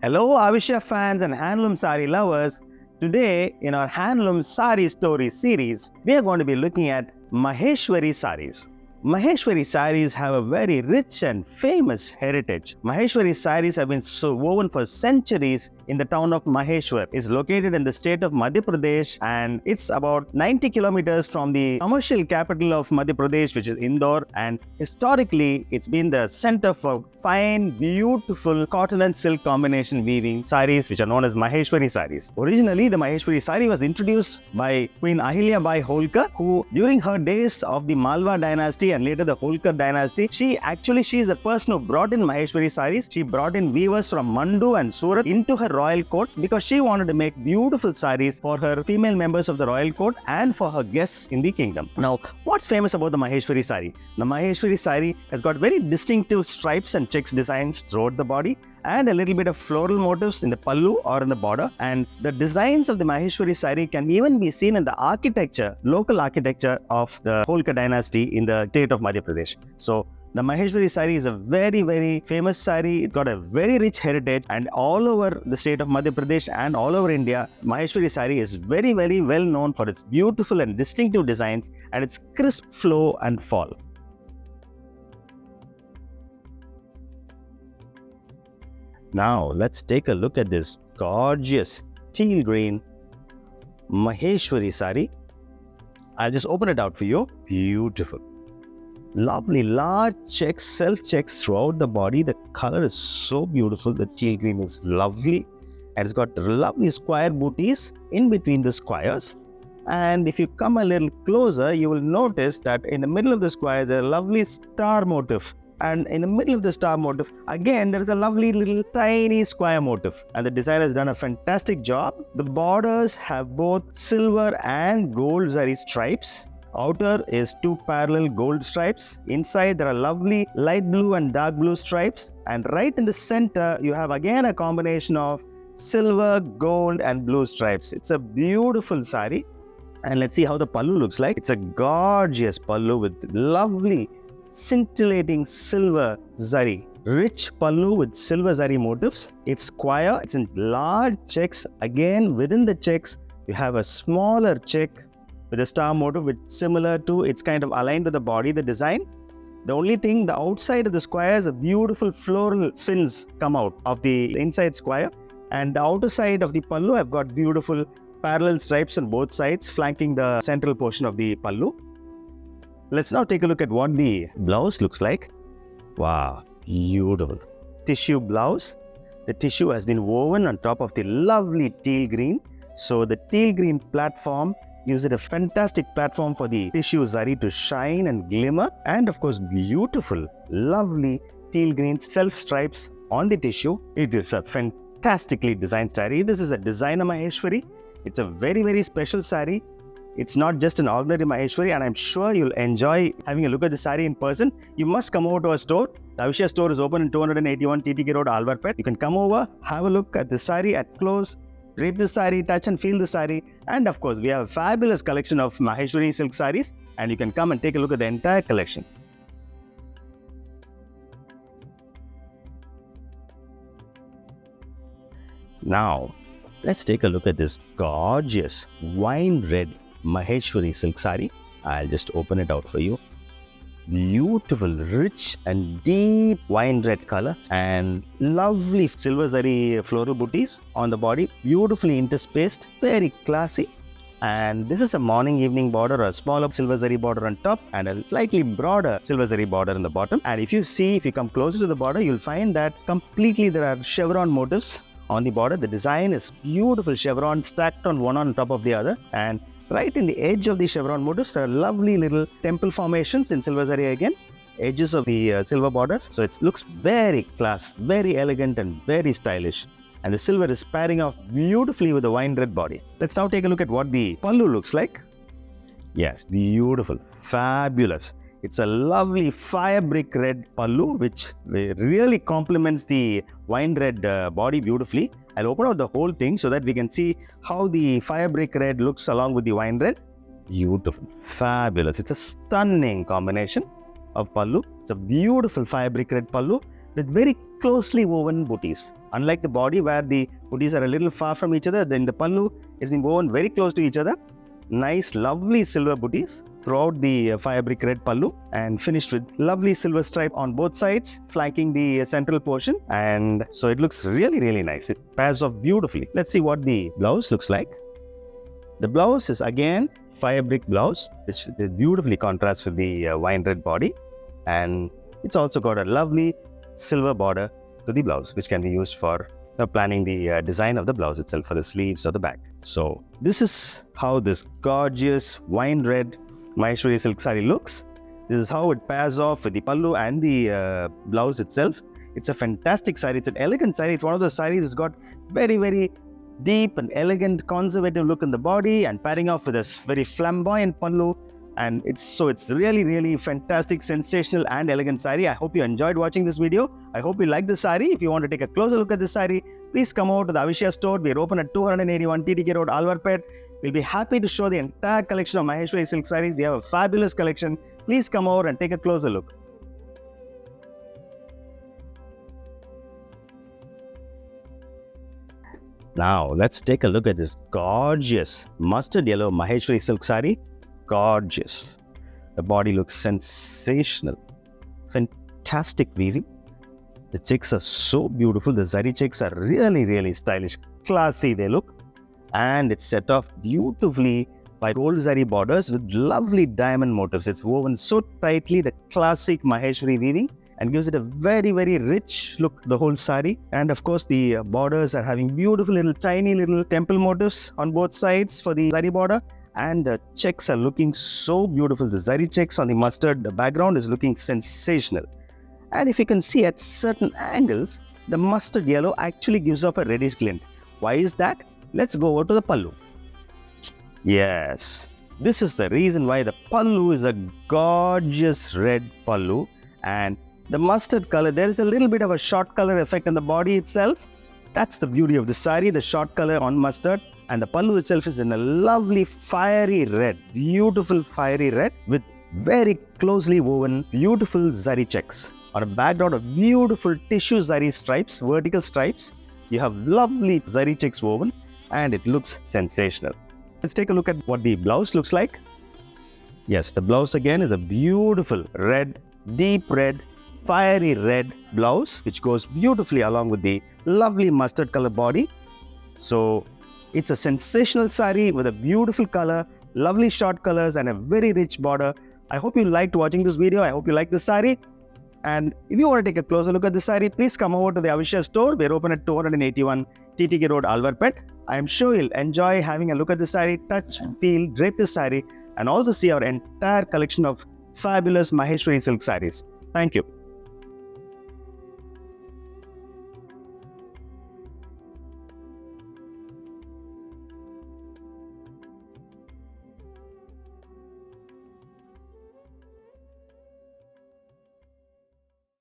Hello, Avishya fans and handloom sari lovers. Today, in our handloom sari story series, we are going to be looking at Maheshwari saris. Maheshwari saris have a very rich and famous heritage. Maheshwari saris have been woven for centuries in the town of Maheshwar. It's located in the state of Madhya Pradesh and it's about 90 kilometers from the commercial capital of Madhya Pradesh, which is Indore. And historically, it's been the center for fine, beautiful cotton and silk combination weaving saris, which are known as Maheshwari saris. Originally, the Maheshwari sari was introduced by Queen Ahilya Bai Holkar, who during her days of the Malwa dynasty and later the Holkar dynasty, she is the person who brought in Maheshwari saris. She brought in weavers from Mandu and Surat into her royal court because she wanted to make beautiful saris for her female members of the royal court and for her guests in the kingdom. Now, what's famous about the Maheshwari sari? The Maheshwari sari has got very distinctive stripes and checks designs throughout the body and a little bit of floral motifs in the pallu or in the border. And the designs of the Maheshwari sari can even be seen in the architecture, local architecture of the Holkar dynasty in the state of Madhya Pradesh. So the Maheshwari sari is a very, very famous sari. It's got a very rich heritage, and all over the state of Madhya Pradesh and all over India, Maheshwari sari is very, very well known for its beautiful and distinctive designs and its crisp flow and fall. Now, let's take a look at this gorgeous teal green Maheshwari sari. I'll just open it out for you. Beautiful. Lovely large checks, self checks throughout the body. The color is so beautiful. The teal green is lovely. And it's got lovely square booties in between the squares. And if you come a little closer, you will notice that in the middle of the square, there's a lovely star motif. And in the middle of the star motif, again, there is a lovely little tiny square motif. And the designer has done a fantastic job. The borders have both silver and gold zari stripes. Outer is two parallel gold stripes. Inside, there are lovely light blue and dark blue stripes. And right in the center, you have again a combination of silver, gold, and blue stripes. It's a beautiful sari. And let's see how the pallu looks like. It's a gorgeous pallu with lovely scintillating silver zari. Rich pallu with silver zari motifs. It's square. It's in large checks. Again, within the checks, you have a smaller check with a star motif, which similar to, it's kind of aligned to the body, the design. The only thing, the outside of the square is a beautiful floral fins come out of the inside square. And the outer side of the pallu, I've got beautiful parallel stripes on both sides, flanking the central portion of the pallu. Let's now take a look at what the blouse looks like. Wow, beautiful. Tissue blouse. The tissue has been woven on top of the lovely teal green. So the teal green platform gives it a fantastic platform for the tissue zari to shine and glimmer. And of course, beautiful, lovely teal green self stripes on the tissue. It is a fantastically designed sari. This is a designer Maheshwari. It's a very, very special sari. It's not just an ordinary Maheshwari, and I'm sure you'll enjoy having a look at the sari in person. You must come over to our store. The Avishya store is open in 281 TTK Road, Alwarpet. You can come over, have a look at the sari at close, drape the sari, touch and feel the sari. And of course, we have a fabulous collection of Maheshwari silk saris, and you can come and take a look at the entire collection. Now, let's take a look at this gorgeous wine red Maheshwari silk sari. I'll just open it out for you. Beautiful, rich and deep wine red color and lovely silver zari floral booties on the body, beautifully interspaced, very classy. And this is a morning evening border, a smaller silver zari border on top and a slightly broader silver zari border in the bottom. And if you come closer to the border, you'll find that completely there are chevron motifs on the border. The design is beautiful chevron stacked on top of the other, and right in the edge of the chevron motifs, there are lovely little temple formations in silver zari again, edges of the silver borders. So it looks very class, very elegant and very stylish. And the silver is pairing off beautifully with the wine red body. Let's now take a look at what the pallu looks like. Yes, beautiful, fabulous. It's a lovely fire brick red pallu, which really complements the wine red body beautifully. I'll open out the whole thing so that we can see how the fire brick red looks along with the wine red. Beautiful, fabulous. It's a stunning combination of pallu. It's a beautiful fire brick red pallu with very closely woven booties. Unlike the body where the booties are a little far from each other, then the pallu is being woven very close to each other. Nice, lovely silver booties throughout the fabric red pallu and finished with lovely silver stripe on both sides, flanking the central portion. And so it looks really, really nice. It pairs off beautifully. Let's see what the blouse looks like. The blouse is again fabric blouse, which beautifully contrasts with the wine red body. And it's also got a lovely silver border to the blouse, which can be used for planning the design of the blouse itself for the sleeves or the back. So this is how this gorgeous wine red Maheshwari silk saree looks. This is how it pairs off with the pallu and the blouse itself. It's a fantastic saree. It's an elegant saree. It's one of those sarees that's got very, very deep and elegant conservative look in the body and pairing off with a very flamboyant pallu. And it's really, really fantastic, sensational and elegant saree. I hope you enjoyed watching this video. I hope you like the saree. If you want to take a closer look at this saree, please come over to the Avishya store. We are open at 281 TTK Road, Alwarpet. We'll be happy to show the entire collection of Maheshwari silk sarees. We have a fabulous collection. Please come over and take a closer look. Now, let's take a look at this gorgeous mustard yellow Maheshwari silk saree. Gorgeous. The body looks sensational. Fantastic weaving. The checks are so beautiful. The zari checks are really, really stylish. Classy they look. And it's set off beautifully by gold zari borders with lovely diamond motifs. It's woven so tightly, the classic Maheshwari weaving, and gives it a very, very rich look, the whole saree. And of course, the borders are having beautiful tiny little temple motifs on both sides for the zari border. And the checks are looking so beautiful. The zari checks on the mustard background is looking sensational. And if you can see at certain angles, the mustard yellow actually gives off a reddish glint. Why is that? Let's go over to the pallu. Yes, this is the reason why the pallu is a gorgeous red pallu. And the mustard color, there is a little bit of a short color effect on the body itself. That's the beauty of the saree, the short color on mustard. And the pallu itself is in a lovely fiery red, beautiful fiery red with very closely woven beautiful zari checks on a background of beautiful tissue zari stripes, vertical stripes. You have lovely zari checks woven and it looks sensational. Let's take a look at what the blouse looks like. Yes, the blouse again is a beautiful red, deep red, fiery red blouse which goes beautifully along with the lovely mustard color body. So it's a sensational saree with a beautiful color, lovely short colors and a very rich border. I hope you liked watching this video. I hope you like the saree. And if you want to take a closer look at the saree, please come over to the Avishya store. We're open at 281 TTK Road, Alwarpet. I am sure you'll enjoy having a look at the saree, touch, feel, drape the saree, and also see our entire collection of fabulous Maheshwari silk sarees. Thank you.